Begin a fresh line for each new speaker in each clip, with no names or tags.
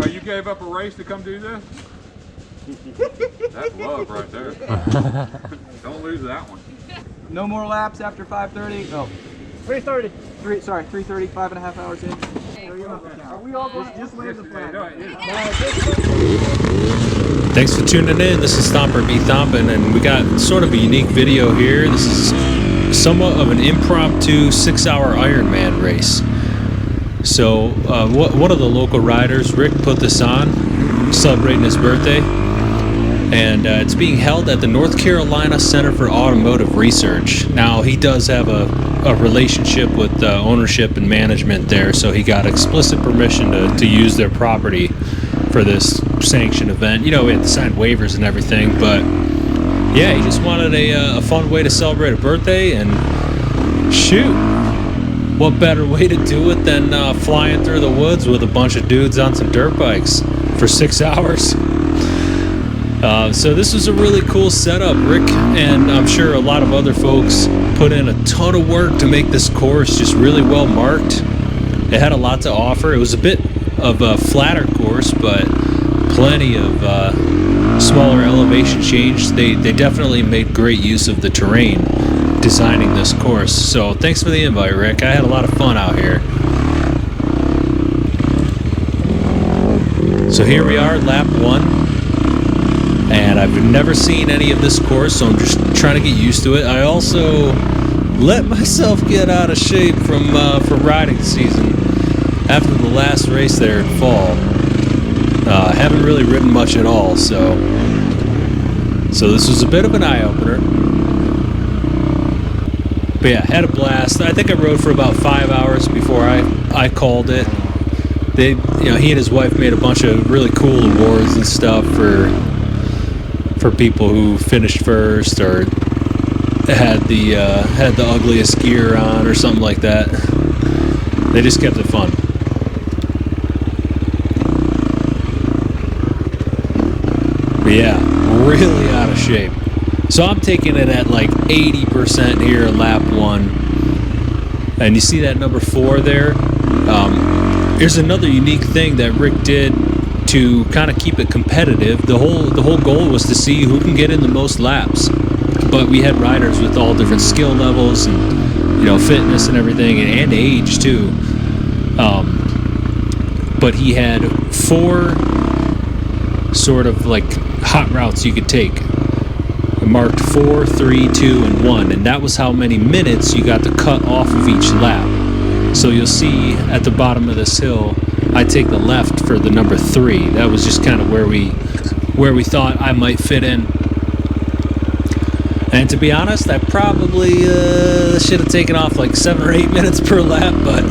Oh, you gave up a race to come do this? That's love right there. Don't lose that one.
No more laps after 5:30. Oh, 3:30. 3:30. 5.5 hours in. Are we all going? Just wave the flag.
Thanks for tuning in. This is Thomper B. Thompin, and we got sort of a unique video here. This is somewhat of an impromptu 6-hour Ironman race. So one of the local riders, Rick, put this on, celebrating his birthday. And it's being held at the North Carolina Center for Automotive Research. Now, he does have a relationship with ownership and management there, so he got explicit permission to use their property for this sanctioned event. You know, we had to sign waivers and everything, but yeah, he just wanted a fun way to celebrate a birthday, and shoot, what better way to do it than flying through the woods with a bunch of dudes on some dirt bikes for 6 hours. So this was a really cool setup. Rick and I'm sure a lot of other folks put in a ton of work to make this course just really well marked. It had a lot to offer. It was a bit of a flatter course, but plenty of smaller elevation change. They definitely made great use of the terrain designing this course. So thanks for the invite, Rick. I had a lot of fun out here. So here we are, lap 1. And I've never seen any of this course, so I'm just trying to get used to it. I also let myself get out of shape from riding season after the last race there in fall. I haven't really ridden much at all, so this was a bit of an eye-opener. But yeah, had a blast. I think I rode for about 5 hours before I called it. He and his wife made a bunch of really cool awards and stuff for people who finished first or had the ugliest gear on or something like that. They just kept it fun. But yeah, really out of shape. So I'm taking it at like 80% here in lap 1. And you see that number 4 there? Here's another unique thing that Rick did to kind of keep it competitive. The whole goal was to see who can get in the most laps, but we had riders with all different skill levels and fitness and everything, and age too. But he had 4 sort of like hot routes you could take. It marked 4, 3, 2, and 1, and that was how many minutes you got to cut off of each lap. So you'll see at the bottom of this hill, I take the left for the number 3. That was just kind of where we thought I might fit in. And to be honest, I probably should have taken off like 7 or 8 minutes per lap, but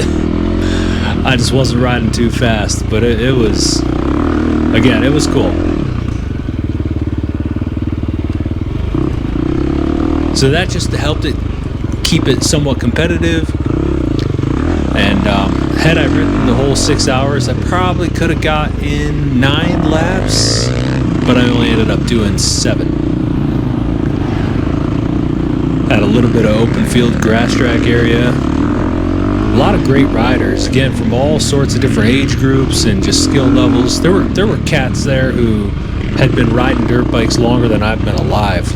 I just wasn't riding too fast. But it was, again, it was cool. So that just helped it keep it somewhat competitive. And had I ridden the whole 6 hours, I probably could have got in 9 laps, but I only ended up doing 7. Had a little bit of open field grass track area. A lot of great riders, again, from all sorts of different age groups and just skill levels. There were cats there who had been riding dirt bikes longer than I've been alive.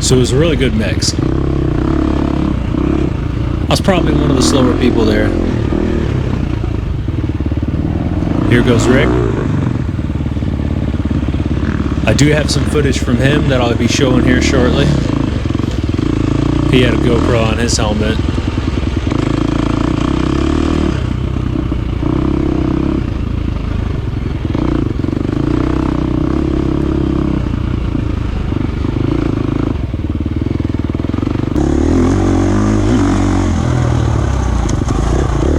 So it was a really good mix. I was probably one of the slower people there. Here goes Rick. I do have some footage from him that I'll be showing here shortly. He had a GoPro on his helmet.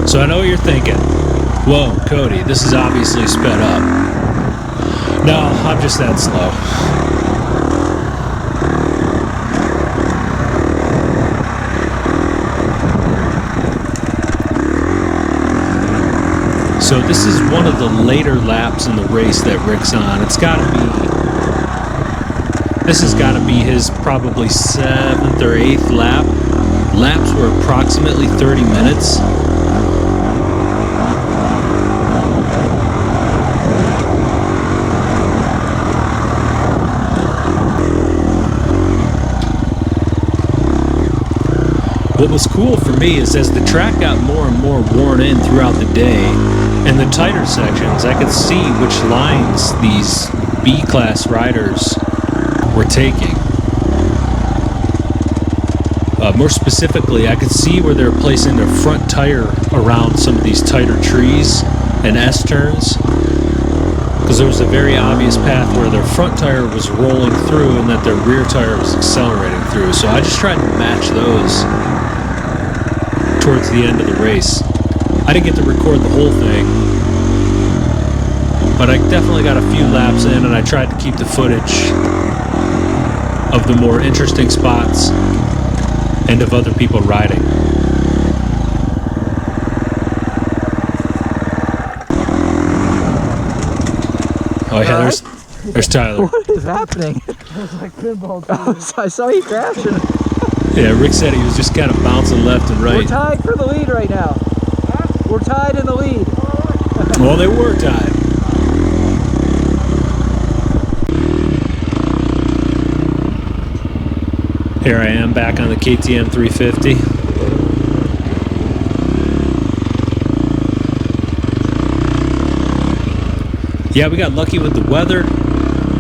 So I know what you're thinking. Whoa, Cody, this is obviously sped up. No, I'm just that slow. So this is one of the later laps in the race that Rick's on. This has got to be his probably 7th or 8th lap. Laps were approximately 30 minutes. what was cool for me is as the track got more and more worn in throughout the day, in the tighter sections, I could see which lines these B-class riders were taking. More specifically, I could see where they were placing their front tire around some of these tighter trees and S-turns, because there was a very obvious path where their front tire was rolling through and that their rear tire was accelerating through. So I just tried to match those towards the end of the race. I didn't get to record the whole thing, but I definitely got a few laps in, and I tried to keep the footage of the more interesting spots and of other people riding. Oh yeah, there's Tyler.
What is happening?
It was like pinball.
I saw you crashing.
Yeah, Rick said he was just kind of bouncing left and
We're
right.
tied for the lead right now. We're tied in the lead.
Well, they were tied. Here I am back on the KTM 350. Yeah, we got lucky with the weather.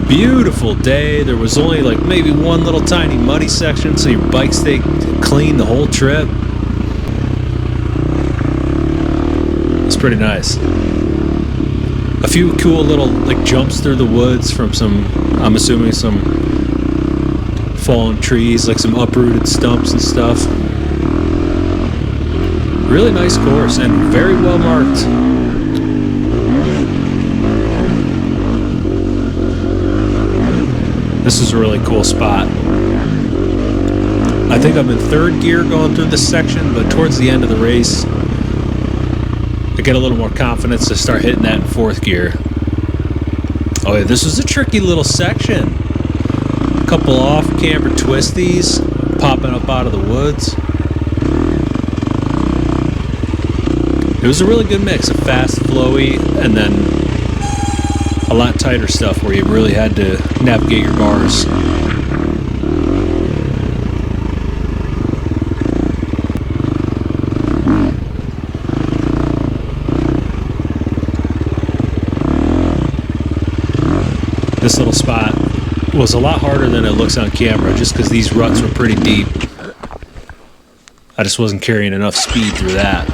Beautiful day. There was only like maybe one little tiny muddy section, so your bike stayed clean the whole trip. It's pretty nice. A few cool little like jumps through the woods from some, I'm assuming some fallen trees, like some uprooted stumps and stuff. Really nice course and very well marked. This is a really cool spot. I think I'm in third gear going through this section, but towards the end of the race, I get a little more confidence to start hitting that in fourth gear. Oh yeah, this was a tricky little section. A couple off-camber twisties popping up out of the woods. It was a really good mix of fast, flowy, and then a lot tighter stuff where you really had to navigate your bars. This little spot was a lot harder than it looks on camera just because these ruts were pretty deep. I just wasn't carrying enough speed through that.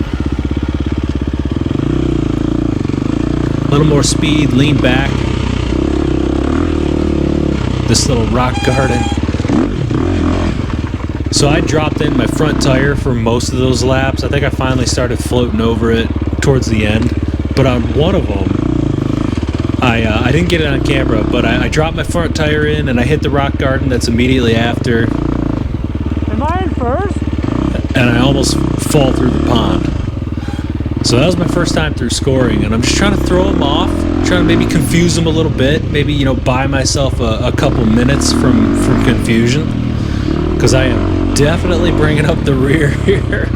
A little more speed, lean back. This little rock garden. So I dropped in my front tire for most of those laps. I think I finally started floating over it towards the end. But on one of them, I didn't get it on camera, but I dropped my front tire in and I hit the rock garden that's immediately after.
Am I in first?
And I almost fall through the pond. So that was my first time through scoring, and I'm just trying to throw them off, trying to maybe confuse them a little bit, maybe, you know, buy myself a couple minutes from confusion, because I am definitely bringing up the rear here.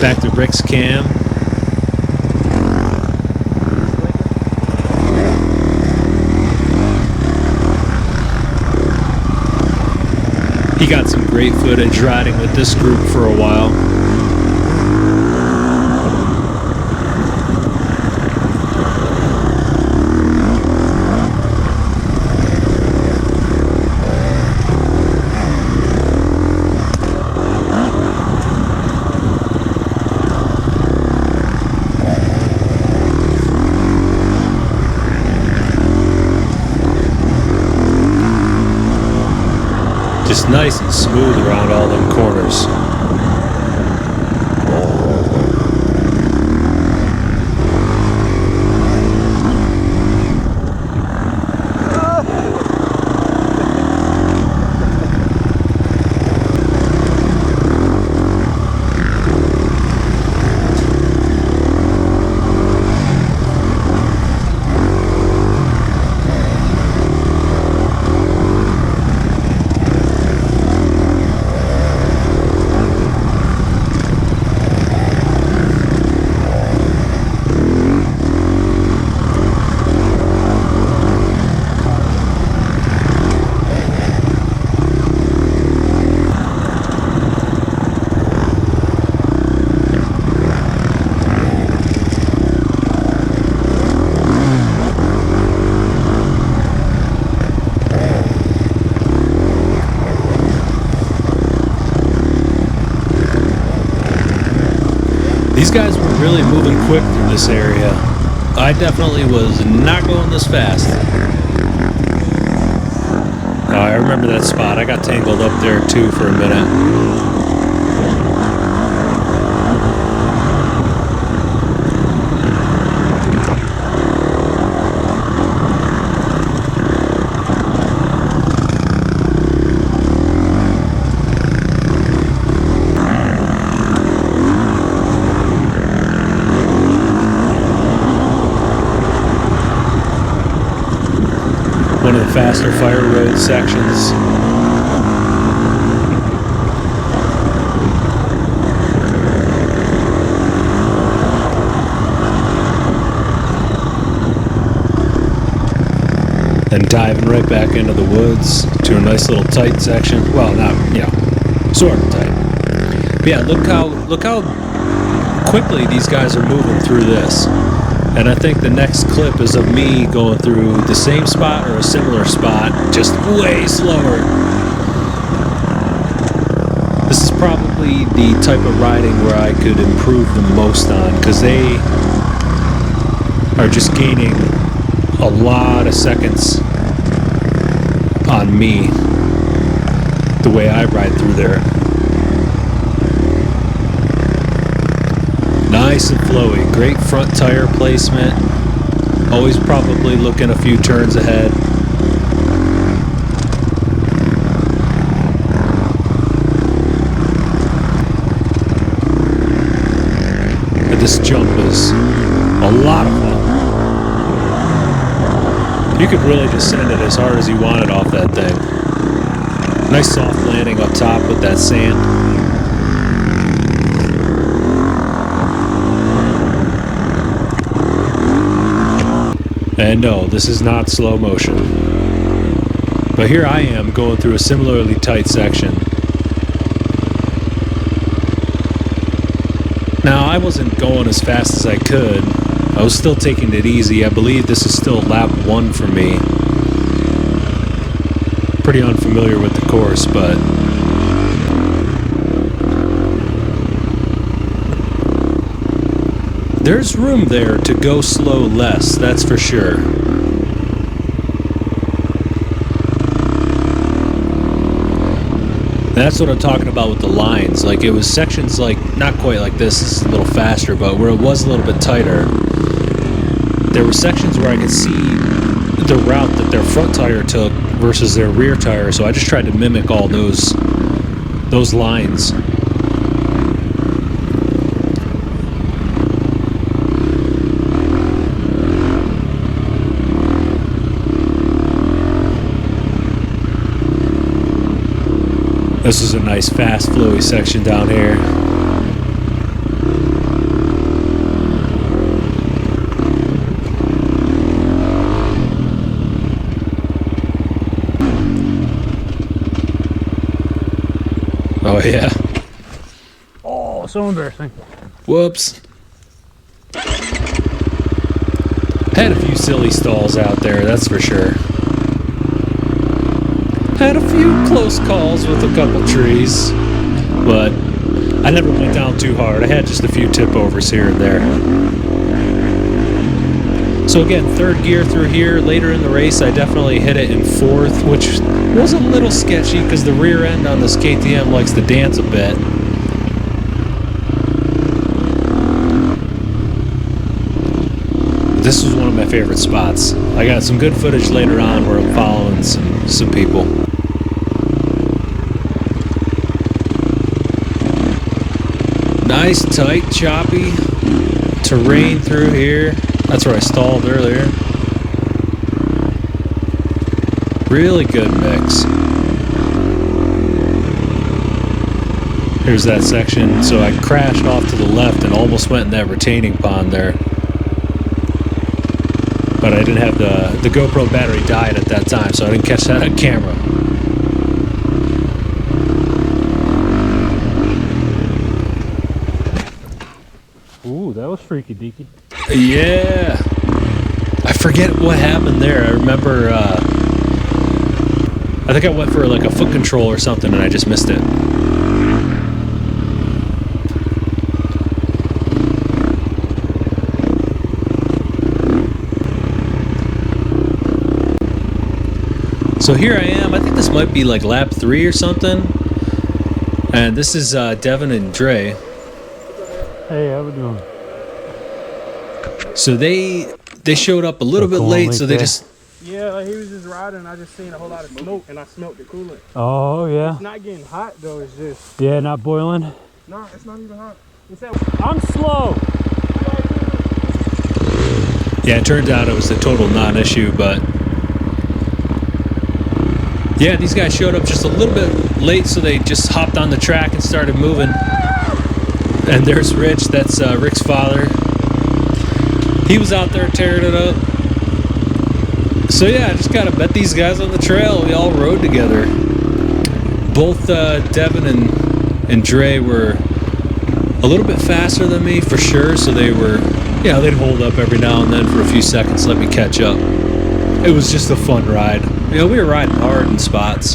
Back to Rick's cam. He got some great footage riding with this group for a while. Just nice and smooth around all them corners. guys were really moving quick through this area. I definitely was not going this fast. Oh, I remember that spot. I got tangled up there too for a minute. One of the faster fire road sections. Then diving right back into the woods to a nice little tight section. Well, not, sort of tight. But yeah, look how quickly these guys are moving through this. And I think the next clip is of me going through the same spot or a similar spot, just way slower. This is probably the type of riding where I could improve the most on, because they are just gaining a lot of seconds on me the way I ride through there. Nice and flowy, great front tire placement, always probably looking a few turns ahead. And this jump is a lot of fun. You could really just send it as hard as you wanted off that thing. Nice soft landing up top with that sand. And no, this is not slow motion. But here I am going through a similarly tight section. Now, I wasn't going as fast as I could. I was still taking it easy. I believe this is still lap 1 for me. Pretty unfamiliar with the course, but there's room there to go slow less, that's for sure. That's what I'm talking about with the lines. Like, it was sections like, not quite like this is a little faster, but where it was a little bit tighter, there were sections where I could see the route that their front tire took versus their rear tire, so I just tried to mimic all those lines. This is a nice fast flowy section down here. Oh yeah.
Oh, so embarrassing.
Whoops. Had a few silly stalls out there, that's for sure. Had a few close calls with a couple trees, but I never went down too hard. I had just a few tip overs here and there. So again, third gear through here. Later in the race, I definitely hit it in fourth, which was a little sketchy because the rear end on this KTM likes to dance a bit. This was one of my favorite spots. I got some good footage later on where I'm following some people. Nice, tight, choppy terrain through here. That's where I stalled earlier. Really good mix. Here's that section. So I crashed off to the left and almost went in that retaining pond there. But I didn't have the GoPro battery died at that time, so I didn't catch that on camera.
Ooh, that was freaky deaky.
Yeah. I forget what happened there. I remember, I think I went for like a foot control or something and I just missed it. So here I am. I think this might be like lap 3 or something. And this is Devin and Dre.
Hey, how we doing?
So they showed up a little bit late, so they just...
Yeah, like he was just riding, I just seen a whole lot of smoke, and I smelled the coolant.
Oh, yeah.
It's not getting hot, though, it's just...
Yeah, not boiling.
No, it's not even hot. It's that...
I'm slow.
Yeah, it turned out it was a total non-issue, but... Yeah, these guys showed up just a little bit late, so they just hopped on the track and started moving. And there's Rich, that's Rick's father. He was out there tearing it up. So yeah, I just gotta bet these guys on the trail. We all rode together. Both Devin and Dre were a little bit faster than me for sure, so they were, yeah, they'd hold up every now and then for a few seconds, let me catch up. It was just a fun ride. You know, we were riding hard in spots.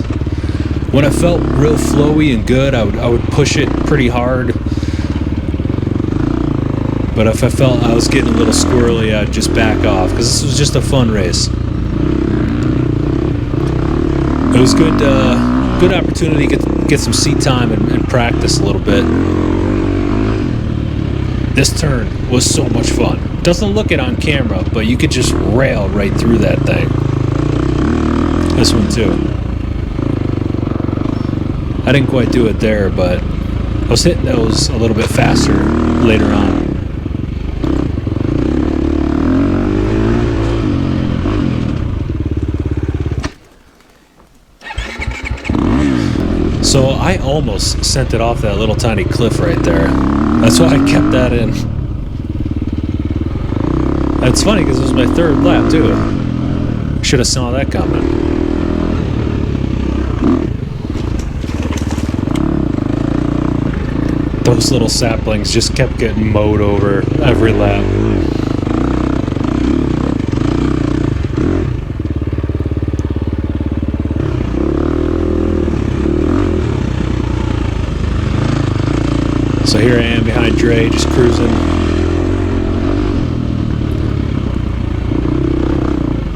When I felt real flowy and good, I would push it pretty hard. But if I felt I was getting a little squirrely, I'd just back off, because this was just a fun race. It was good, good opportunity to get some seat time and practice a little bit. This turn was so much fun. Doesn't look it on camera, but you could just rail right through that thing. This one too. I didn't quite do it there, but I was hitting those a little bit faster later on. So I almost sent it off that little tiny cliff right there. That's why I kept that in. It's funny because it was my 3rd lap too. Should have saw that coming. Those little saplings just kept getting mowed over every lap. So here I am behind Dre, just cruising.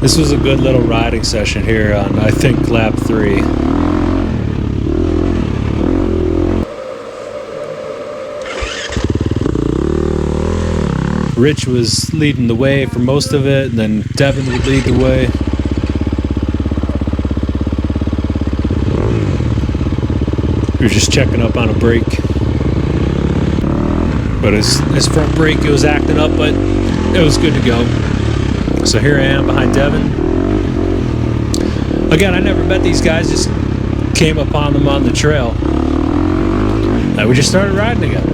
This was a good little riding session here on, I think, lap 3. Rich was leading the way for most of it, and then Devin would lead the way. We were just checking up on a brake. But his front brake, it was acting up, but it was good to go. So here I am behind Devin. Again, I never met these guys, just came upon them on the trail. And we just started riding together.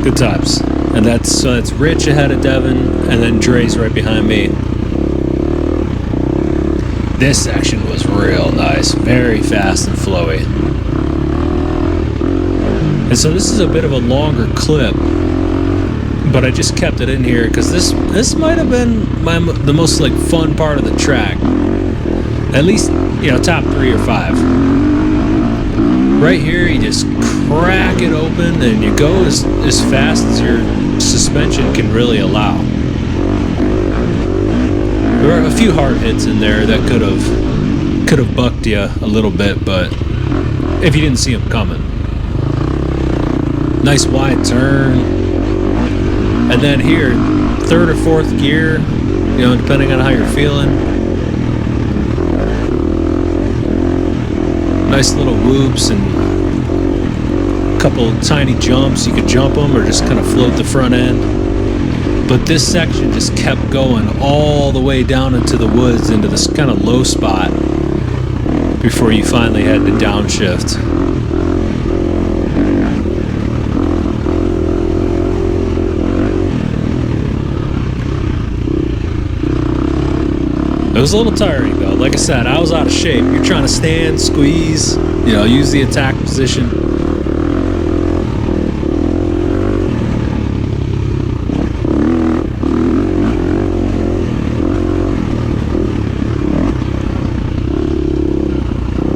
Good times. And that's Rich ahead of Devin, and then Dre's right behind me. This section was real nice, very fast and flowy. And so this is a bit of a longer clip, but I just kept it in here because this might have been the most like fun part of the track. At least, you know, top 3 or 5. Right here, you just crack it open and you go as fast as your suspension can really allow. There were a few hard hits in there that could have bucked you a little bit, but if you didn't see them coming. Nice wide turn, and then here, 3rd or 4th gear, you know, depending on how you're feeling. Nice little whoops and a couple tiny jumps. You could jump them or just kind of float the front end. But this section just kept going all the way down into the woods, into this kind of low spot before you finally had to downshift. It was a little tiring though. Like I said, I was out of shape. You're trying to stand, squeeze, you know, use the attack position.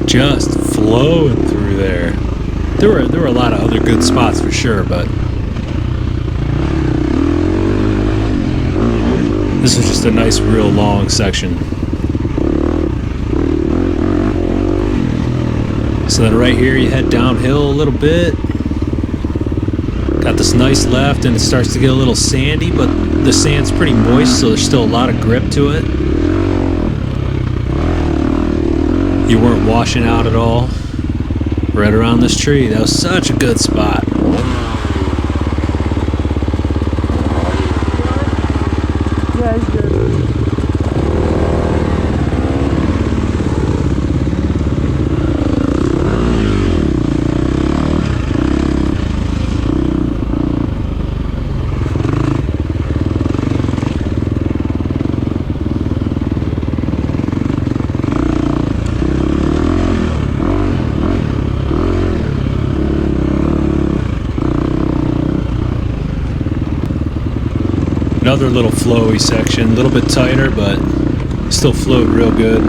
Just flowing through there. There were a lot of other good spots for sure, but this was just a nice, real long section. So then right here you head downhill a little bit. Got this nice left, and it starts to get a little sandy, but the sand's pretty moist, so there's still a lot of grip to it. You weren't washing out at all. Right around this tree. That was such a good spot.
Yeah, he's good.
Another little flowy section, a little bit tighter, but still flowed real good.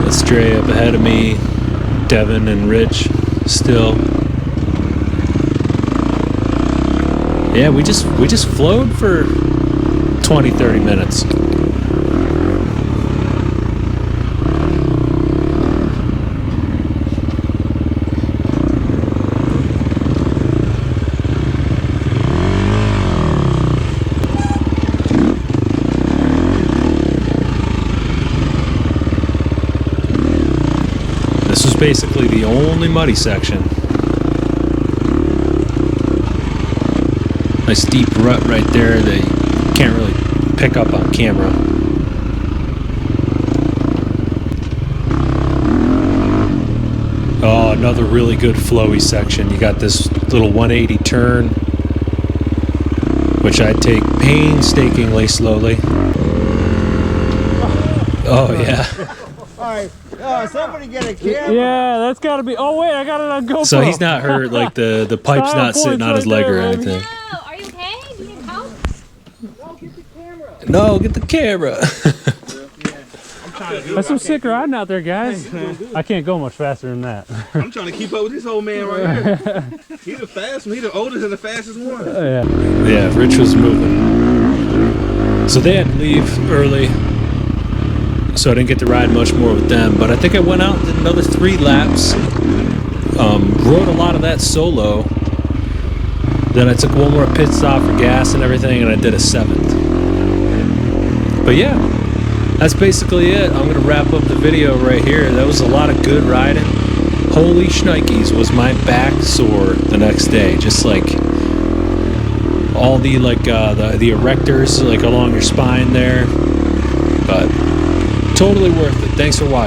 Let's stray up ahead of me, Devin and Rich still. Yeah, we just flowed for 20-30 minutes. This was basically the only muddy section. Nice deep rut right there that you can't really pick up on camera. Oh, another really good flowy section. You got this little 180 turn, which I take painstakingly slowly. Oh yeah.
Alright, somebody get a camera.
Yeah, that's gotta be. Oh wait, I got it on GoPro.
So he's not hurt, like the pipe's
Style
not sitting
points
on his
right
leg
there,
or
baby.
anything.
No, are you okay? Do you need help?
No, get the camera.
That's some sick riding out there, guys. I can't go much faster than that.
I'm trying to keep up with this old man right here. He the fast one, he the oldest and the fastest one.
Yeah.
Yeah, Rich was moving. So they had to leave early, so I didn't get to ride much more with them. But I think I went out and did another 3 laps. Rode a lot of that solo. Then I took one more pit stop for gas and everything, and I did a 7th. But yeah, that's basically it. I'm going to wrap up the video right here. That was a lot of good riding. Holy shnikes, was my back sore the next day. Just like all the the erectors like along your spine there. But totally worth it. Thanks for watching.